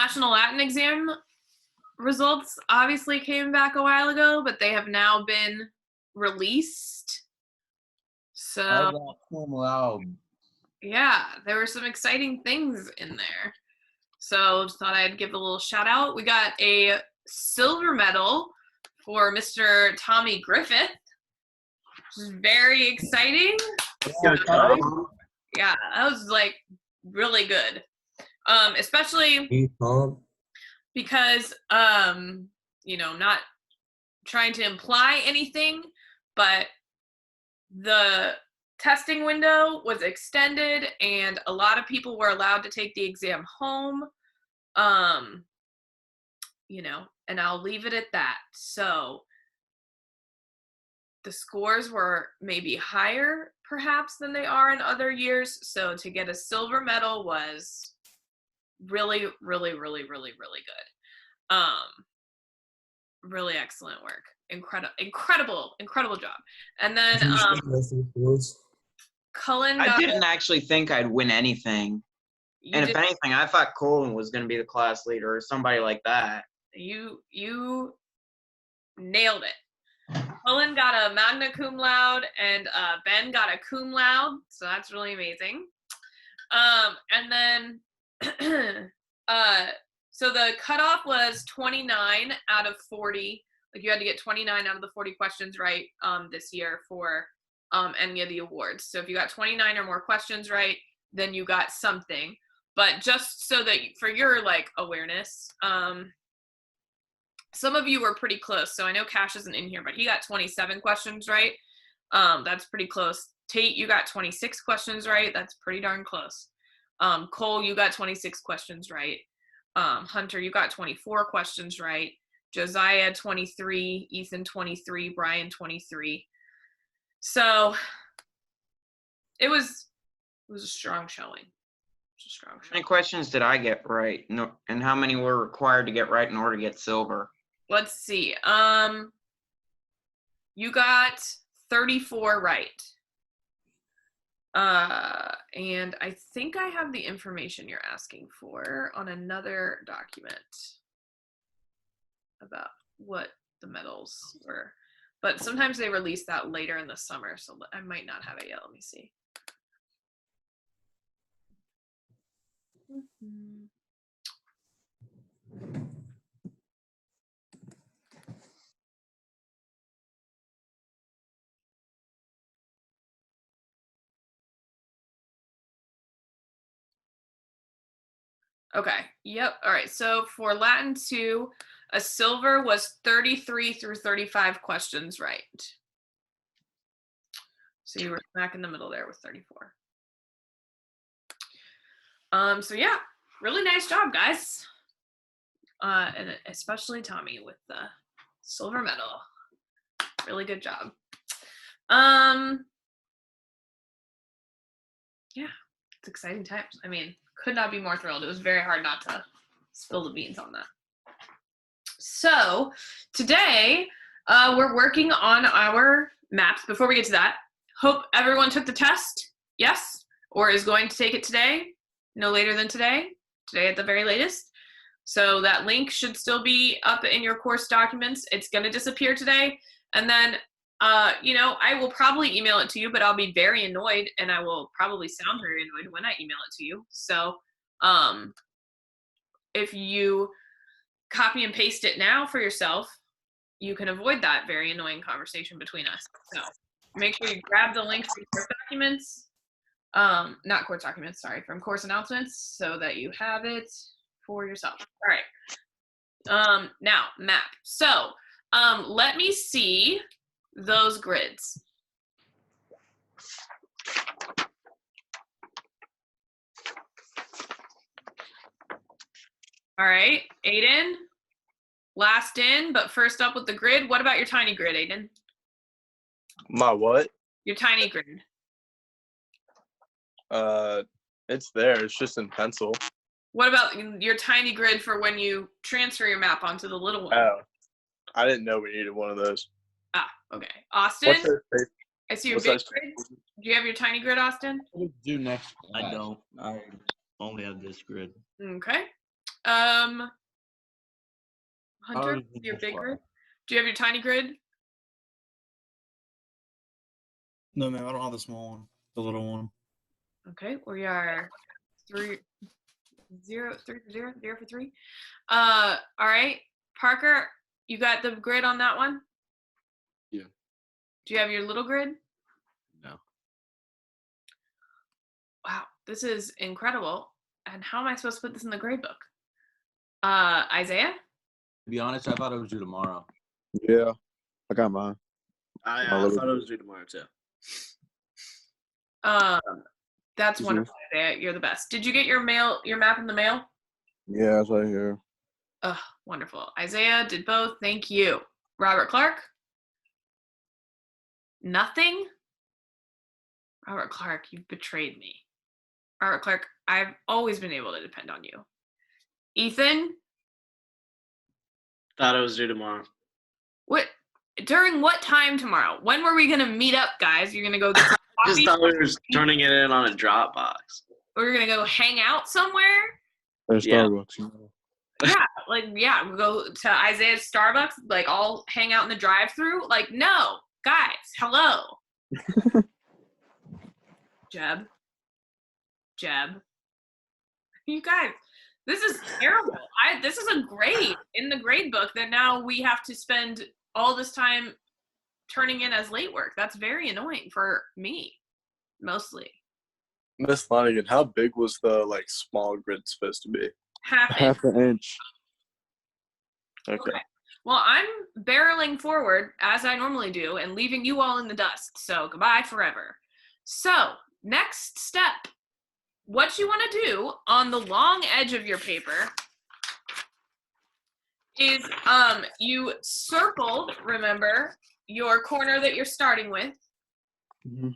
National Latin exam results obviously came back a while ago, but they have now been released. So yeah, there were some exciting things in there. So just thought I'd give a little shout out. We got a silver medal for Mr. Tommy Griffith, which is very exciting. Yeah, that was like really good. Especially because not trying to imply anything, but the testing window was extended and a lot of people were allowed to take the exam home. And I'll leave it at that. So the scores were maybe higher perhaps than they are in other years. So to get a silver medal was really, really, really, really, really good. Really excellent work. Incredible job. And then Cullen I didn't actually think I'd win anything. And if anything, I thought Cullen was going to be the class leader or somebody like that. You nailed it. Cullen got a magna cum laude and Ben got a cum laude, so that's really amazing. And then so the cutoff was 29 out of 40. Like you had to get 29 out of the 40 questions right this year for any of the awards. So if you got 29 or more questions right, then you got something. But just so that for your awareness, some of you were pretty close. So I know Cash isn't in here, but he got 27 questions right. That's pretty close. Tate, you got 26 questions right. That's pretty darn close. Cole, you got 26 questions right. Hunter, you got 24 questions right. Josiah, 23. Ethan, 23. Brian, 23. So it was a strong showing. How many questions did I get right? No, and how many were required to get right in order to get silver? Let's see. You got 34 right. And I think I have the information you're asking for on another document about what the medals were. But sometimes they release that later in the summer, so I might not have it yet. Let me see. Okay, yep, all right, so for Latin 2, a silver was 33 through 35 questions right. So you were smack in the middle there with 34. So yeah, really nice job, guys. And especially Tommy with the silver medal. Really good job. Yeah, it's exciting times. I mean, could not be more thrilled. It was very hard not to spill the beans on that. So today we're working on our maps. Before we get to that, hope everyone took the test. Yes, or is going to take it today. No later than today at the very latest. So that link should still be up in your course documents. It's going to disappear today. And then, I will probably email it to you, but I'll be very annoyed and I will probably sound very annoyed when I email it to you. So if you copy and paste it now for yourself, you can avoid that very annoying conversation between us. So make sure you grab the link from course documents. Not course documents, sorry, from course announcements so that you have it for yourself. All right. Now, map. So let me see those grids. All right, Aiden, last in, but first up with the grid. What about your tiny grid, Aiden? My what? Your tiny grid. It's there. It's just in pencil. What about your tiny grid for when you transfer your map onto the little one? Oh, I didn't know we needed one of those. Ah, okay. Austin? I see your big size? grid. Do you have your tiny grid, Austin? I do next. I don't. I only have this grid. Okay. Hunter, your big grid? Do you have your tiny grid? No, ma'am, I don't have the small one. The little one. Okay, we are 3 0 for 3. All right, Parker, you got the grid on that one? Yeah. Do you have your little grid? No. Wow, this is incredible. And how am I supposed to put this in the grade book? Isaiah? To be honest, I thought it was due tomorrow. Yeah, I got mine. I My little thought it was due tomorrow too. That's Is wonderful, Isaiah. You're the best. Did you get your map in the mail? Yeah, it's right here. Oh, wonderful. Isaiah did both. Thank you. Robert Clark? Nothing? Robert Clark, you've betrayed me. Robert Clark, I've always been able to depend on you. Ethan? Thought it was due tomorrow. What? During what time tomorrow? When were we going to meet up, guys? You're going to go get some Just coffee? thought we were turning it in on a Dropbox. Or you're going to go hang out somewhere? There's Yeah. Starbucks. You know. We'll go to Isaiah's Starbucks, like all hang out in the drive-thru. Like, no, guys, hello. Jeb. You guys, this is terrible. This is a grade in the grade book that now we have to spend all this time turning in as late work. That's very annoying for me, mostly. Miss Lanigan, how big was the small grid supposed to be? Half an inch. Okay. Well, I'm barreling forward as I normally do and leaving you all in the dust. So goodbye forever. So next step, what you want to do on the long edge of your paper is you circle, remember, your corner that you're starting with. Mhm.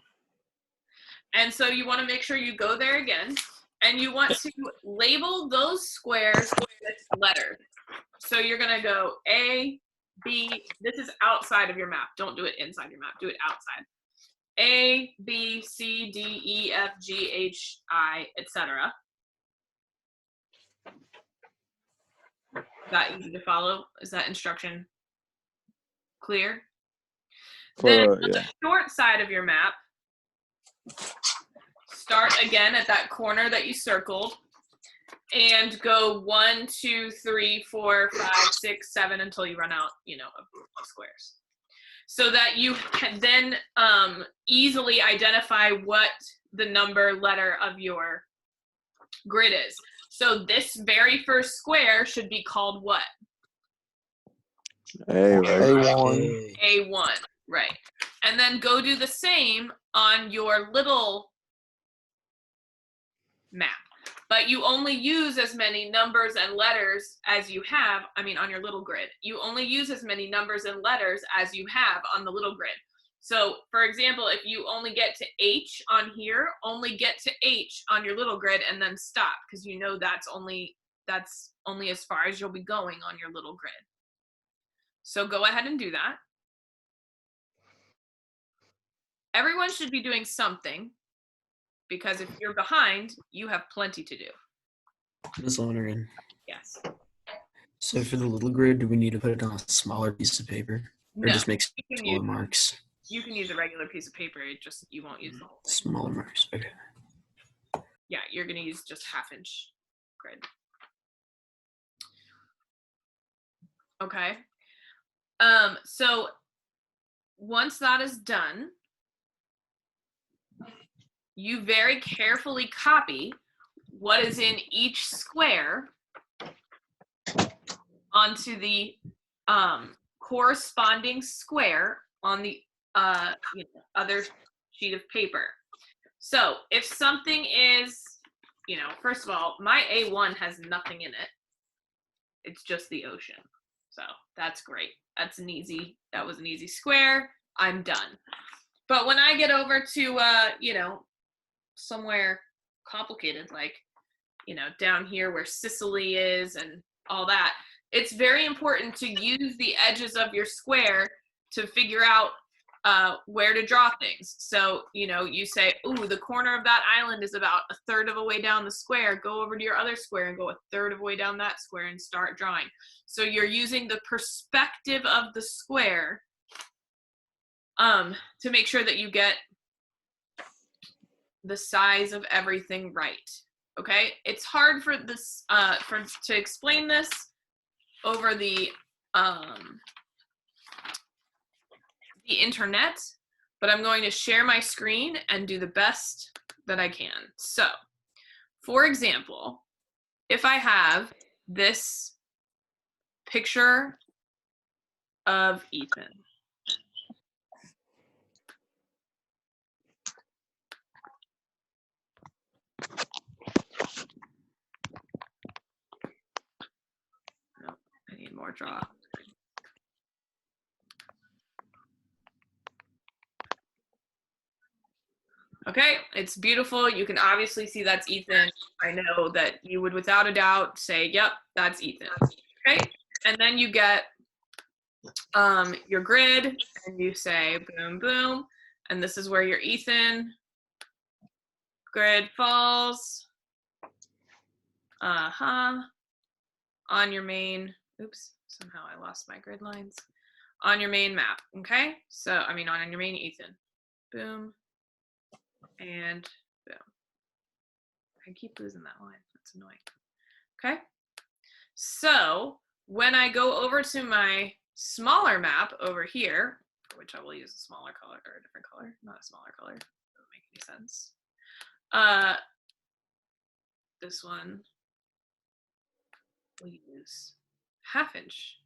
And so you want to make sure you go there again. And you want to label those squares with letters. So you're going to go A, B. This is outside of your map. Don't do it inside your map. Do it outside. A, B, C, D, E, F, G, H, I, etc. Is that easy to follow? Is that instruction clear? Then on the short side of your map, start again at that corner that you circled and go 1, 2, 3, 4, 5, 6, 7 until you run out, of squares. So that you can then easily identify what the number letter of your grid is. So this very first square should be called what? A1. A1, right. And then go do the same on your little map. But you only use as many numbers and letters as you have, on your little grid. You only use as many numbers and letters as you have on the little grid. So, for example, if you only get to H on here, only get to H on your little grid and then stop, because that's only as far as you'll be going on your little grid. So go ahead and do that. Everyone should be doing something, because if you're behind, you have plenty to do. Miss Lonergan. Yes. So for the little grid, do we need to put it on a smaller piece of paper? Or No, just make you can smaller marks? You can use a regular piece of paper. You won't use the whole thing. Smaller marks. Okay. Yeah, you're going to use just half-inch grid. Okay. So once that is done, you very carefully copy what is in each square onto the corresponding square on the other sheet of paper. So if something is, first of all, my A1 has nothing in it. It's just the ocean. So that's great. That was an easy square. I'm done. But when I get over to, somewhere complicated, like, down here where Sicily is and all that, it's very important to use the edges of your square to figure out where to draw things. So, you know, you say, ooh, the corner of that island is about a third of a way down the square. Go over to your other square and go a third of a way down that square and start drawing. So you're using the perspective of the square to make sure that you get the size of everything right. Okay, it's hard for this to explain this over the internet, but I'm going to share my screen and do the best that I can. So, for example, if I have this picture of Ethan. No, I need more draw. Okay, it's beautiful. You can obviously see that's Ethan. I know that you would without a doubt say, yep, that's Ethan. Okay, and then you get your grid and you say boom, boom, and this is where your Ethan grid falls. On your main, oops, somehow I lost my grid lines. On your main map, okay? So, I mean, on your main Ethan. Boom. And boom. I keep losing that line. That's annoying. Okay. So when I go over to my smaller map over here, for which I will use a smaller color or a different color, not a smaller color. Doesn't make any sense. This one we'll use 1/2 inch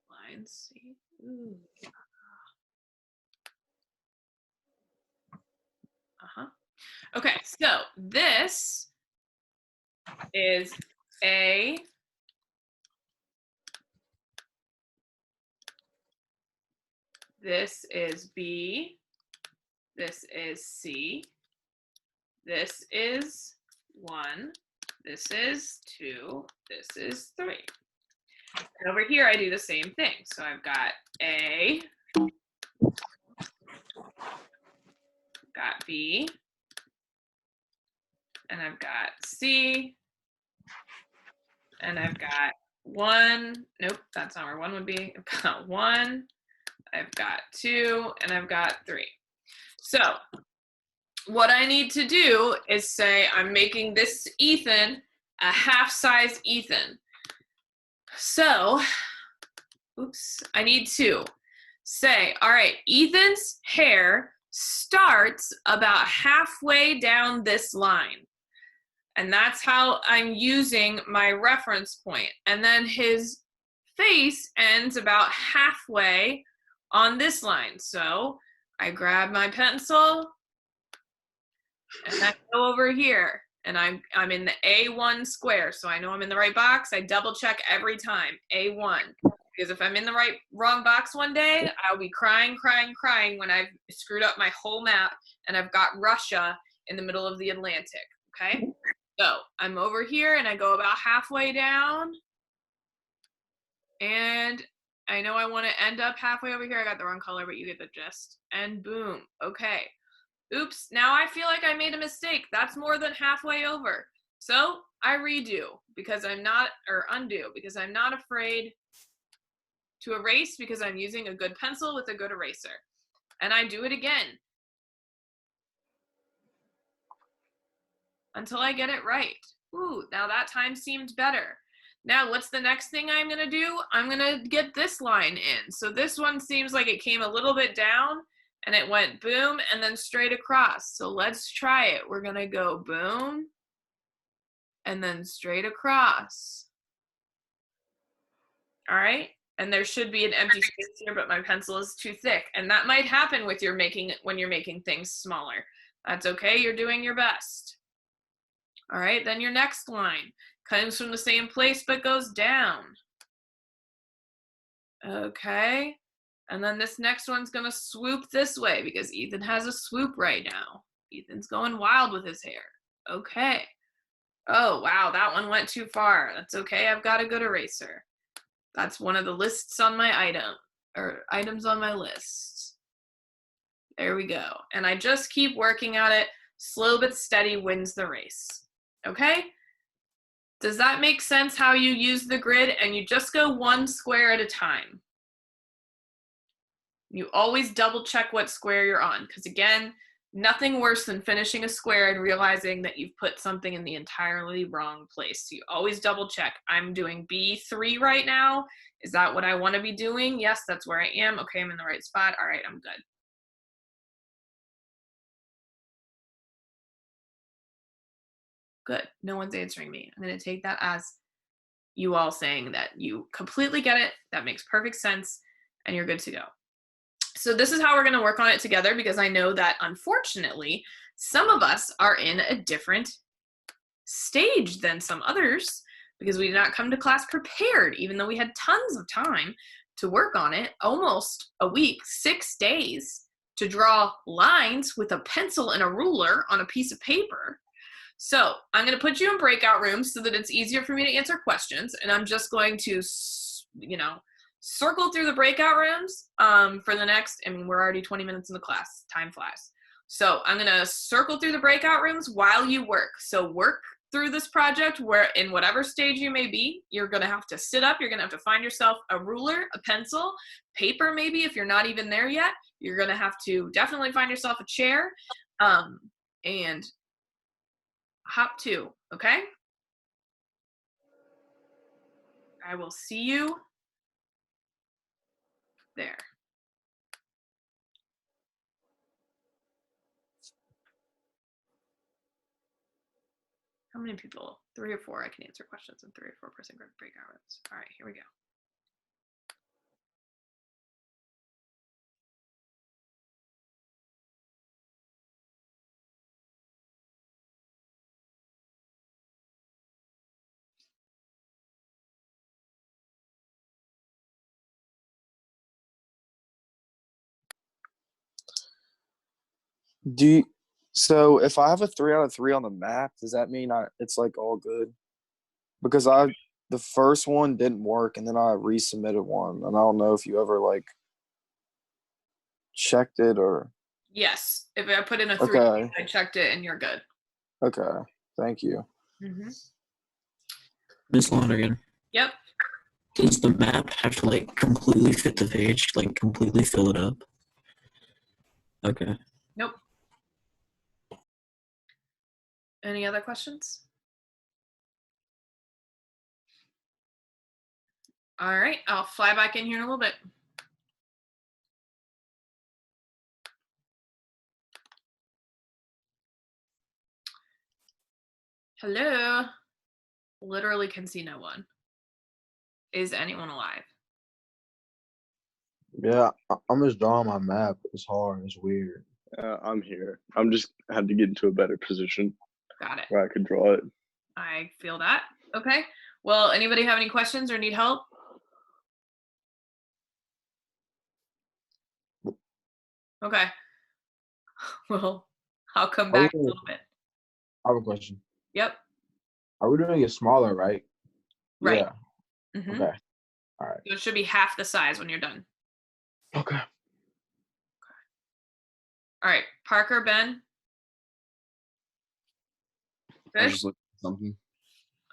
lines. See? Ooh. Okay, so this is A. This is B. This is C. This is 1. This is 2. This is 3. And over here, I do the same thing. So I've got A, got B, and I've got C, and I've got 1. Nope, that's not where 1 would be. I've got 1, I've got 2, and I've got 3. So what I need to do is say I'm making this Ethan a half-size Ethan. So, oops, I need to say, all right, Ethan's hair starts about halfway down this line. And that's how I'm using my reference point. And then his face ends about halfway on this line. So I grab my pencil and I go over here. And I'm in the A1 square, so I know I'm in the right box. I double check every time, A1. Because if I'm in the wrong box one day, I'll be crying when I've screwed up my whole map and I've got Russia in the middle of the Atlantic, okay? So I'm over here and I go about halfway down. And I know I want to end up halfway over here. I got the wrong color, but you get the gist. And boom, okay. Oops, now I feel like I made a mistake. That's more than halfway over. So I redo because I'm not, or undo, because I'm not afraid to erase because I'm using a good pencil with a good eraser. And I do it again until I get it right. Ooh, now that time seemed better. Now what's the next thing I'm gonna do? I'm gonna get this line in. So this one seems like it came a little bit down and it went boom and then straight across. So let's try it. We're gonna go boom and then straight across. All right, and there should be an empty space here, but my pencil is too thick. And that might happen with when you're making things smaller. That's okay, you're doing your best. All right, then your next line comes from the same place but goes down. Okay. And then this next one's gonna swoop this way because Ethan has a swoop right now. Ethan's going wild with his hair. Okay. Oh, wow, that one went too far. That's okay, I've got a good eraser. That's one of the lists on my items on my list. There we go. And I just keep working at it. Slow but steady wins the race. Okay? Does that make sense how you use the grid? And you just go one square at a time. You always double check what square you're on, because again, nothing worse than finishing a square and realizing that you've put something in the entirely wrong place. So you always double check. I'm doing B3 right now. Is that what I want to be doing? Yes, that's where I am. Okay, I'm in the right spot. All right, I'm good. Good. No one's answering me. I'm going to take that as you all saying that you completely get it. That makes perfect sense, and you're good to go. So this is how we're going to work on it together, because I know that unfortunately some of us are in a different stage than some others, because we did not come to class prepared, even though we had tons of time to work on it, almost a week, 6 days to draw lines with a pencil and a ruler on a piece of paper. So I'm going to put you in breakout rooms so that it's easier for me to answer questions, and I'm just going to, circle through the breakout rooms for the next, we're already 20 minutes in the class. Time flies. So I'm going to circle through the breakout rooms while you work. So work through this project where in whatever stage you may be, you're going to have to sit up. You're going to have to find yourself a ruler, a pencil, paper maybe if you're not even there yet. You're going to have to definitely find yourself a chair and hop to, okay? I will see you there. How many people? 3 or 4. I can answer questions in 3 or 4 person group breakout rooms. All right, here we go. So if I have a 3 out of 3 on the map, does that mean it's like all good? Because the first one didn't work, and then I resubmitted one, and I don't know if you ever like checked it or. Yes, if I put in a 3, Okay. I checked it and you're good. Okay, thank you. Miss Lonergan, Yep. does the map have to like completely fit the page, like completely fill it up? Okay. Nope. Any other questions? All right, I'll fly back in here in a little bit. Hello. Literally can see no one. Is anyone alive? Yeah, I'm just drawing my map. It's hard. It's weird. I'm here. I'm just had to get into a better position Got it. where I could draw it. I feel that. Okay. Well, anybody have any questions or need help? Okay. Well, I'll come back in a little bit. I have a question. Yep. Are we doing it smaller, right? Right. Yeah. Mhm. Okay. All right. So it should be half the size when you're done. Okay. All right. Parker, Ben. I was Good? just looking at something.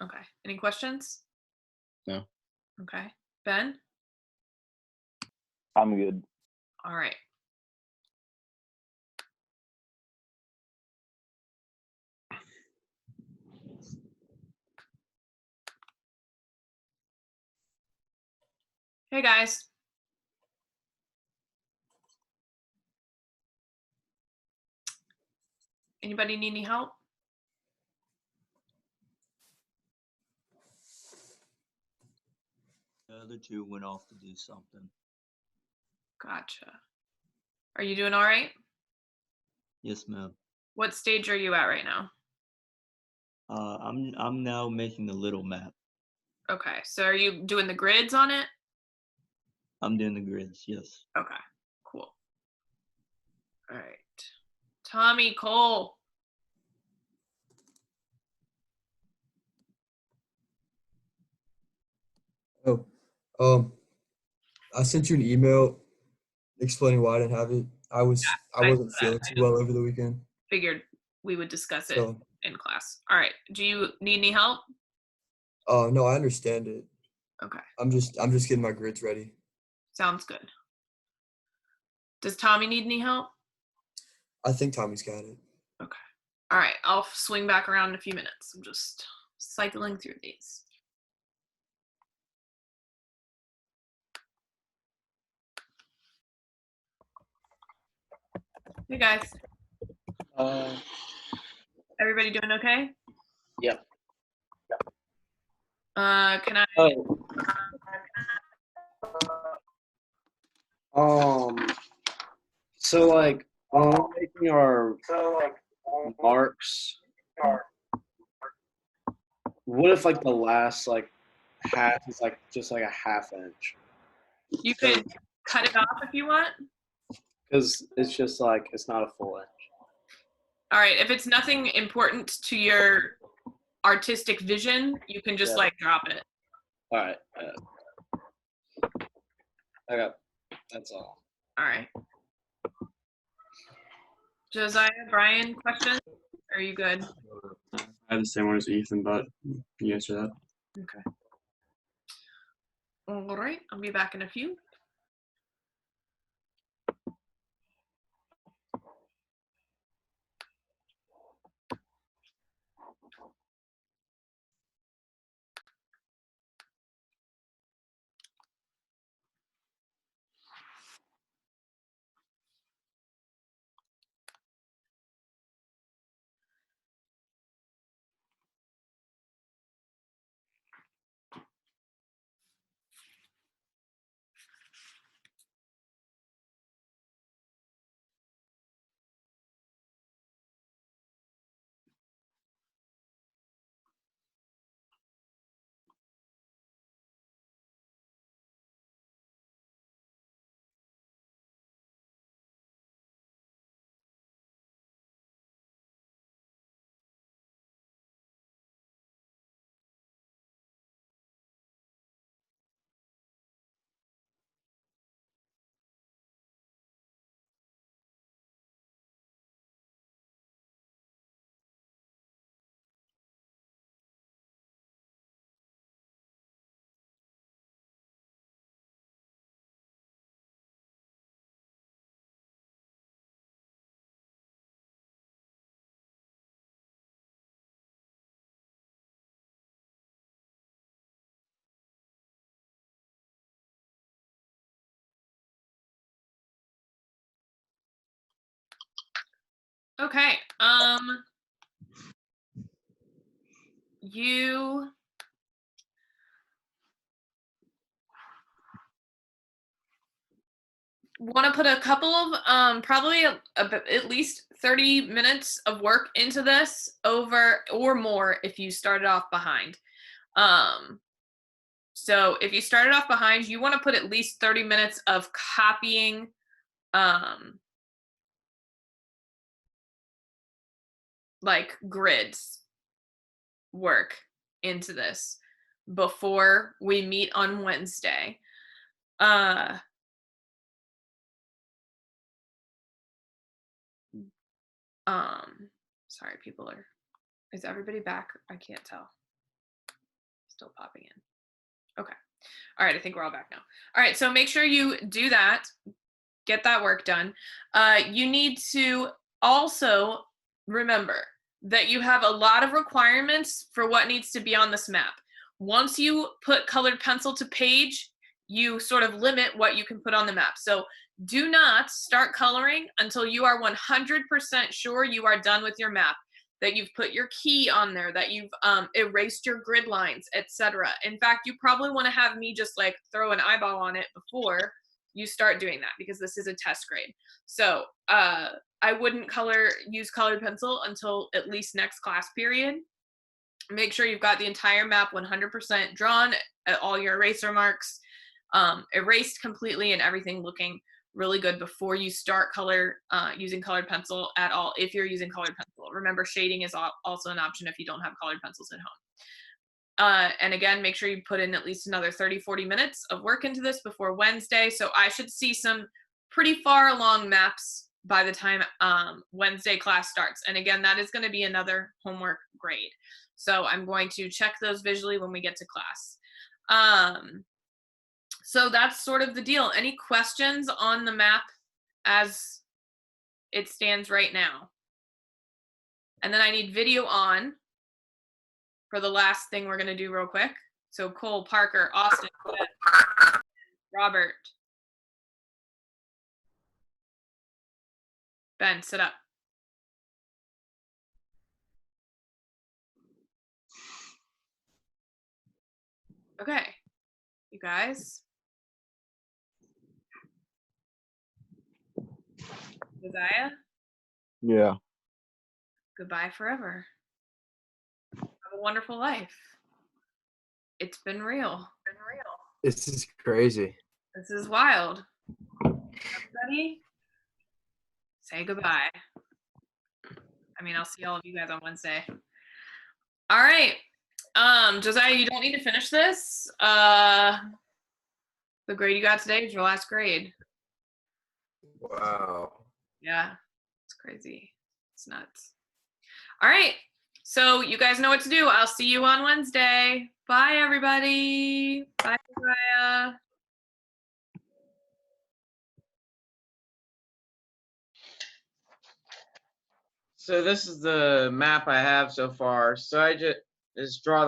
Okay. Any questions? No. Okay. Ben? I'm good. All right. Hey, guys. Anybody need any help? The other 2 went off to do something. Gotcha. Are you doing all right? Yes, ma'am. What stage are you at right now? I'm now making the little map. Okay. So are you doing the grids on it? I'm doing the grids, yes. Okay. Cool. All right. Tommy Cole. Oh, I sent you an email explaining why I didn't have it. I wasn't feeling too well over the weekend. Figured we would discuss it So, in class. All right. Do you need any help? no, I understand it. Okay. I'm just getting my grids ready. Sounds good. Does Tommy need any help? I think Tommy's got it. Okay. All right. I'll swing back around in a few minutes. I'm just cycling through these. Hey guys. Everybody doing okay? Yep. Can I? So like when we're making our marks, what if like the last like half is like just like a half inch? You could cut it off if you want. Because it's just like it's not a full inch. All right. If it's nothing important to your artistic vision, you can just like drop it. All right. That's all. All right. Josiah, Brian, questions? Are you good? I have the same one as Ethan, but you answer that. Okay. All right. I'll be back in a few. Okay. You want to put a couple of probably at least 30 minutes of work into this over or more if you started off behind. So if you started off behind, you want to put at least 30 minutes of copying like grids work into this before we meet on Wednesday. Sorry, is everybody back? I can't tell. Still popping in. Okay. All right, I think we're all back now. All right, so make sure you do that. Get that work done. You need to also remember that you have a lot of requirements for what needs to be on this map. Once you put colored pencil to page, you sort of limit what you can put on the map. So do not start coloring until you are 100% sure you are done with your map, that you've put your key on there, that you've erased your grid lines, etc. In fact, you probably want to have me just like throw an eyeball on it before you start doing that, because this is a test grade. So I wouldn't use colored pencil until at least next class period. Make sure you've got the entire map 100% drawn, all your eraser marks erased completely, and everything looking really good before you start using colored pencil at all, if you're using colored pencil. Remember, shading is also an option if you don't have colored pencils at home. And again, make sure you put in at least another 30-40 minutes of work into this before Wednesday. So I should see some pretty far along maps by the time Wednesday class starts. And again, that is going to be another homework grade. So I'm going to check those visually when we get to class. So that's sort of the deal. Any questions on the map as it stands right now? And then I need video on for the last thing we're going to do real quick. So Cole, Parker, Austin, Robert. Ben, sit up. Okay, you guys. Josiah, Yeah. goodbye forever. Have a wonderful life. It's been real. This is crazy. This is wild. Everybody, say goodbye. I mean, I'll see all of you guys on Wednesday. All right. Josiah, you don't need to finish this. The grade you got today is your last grade. Wow. Yeah, it's crazy. It's nuts. All right. So you guys know what to do. I'll see you on Wednesday. Bye, everybody. Bye, Josiah. So this is the map I have so far. So I just draw the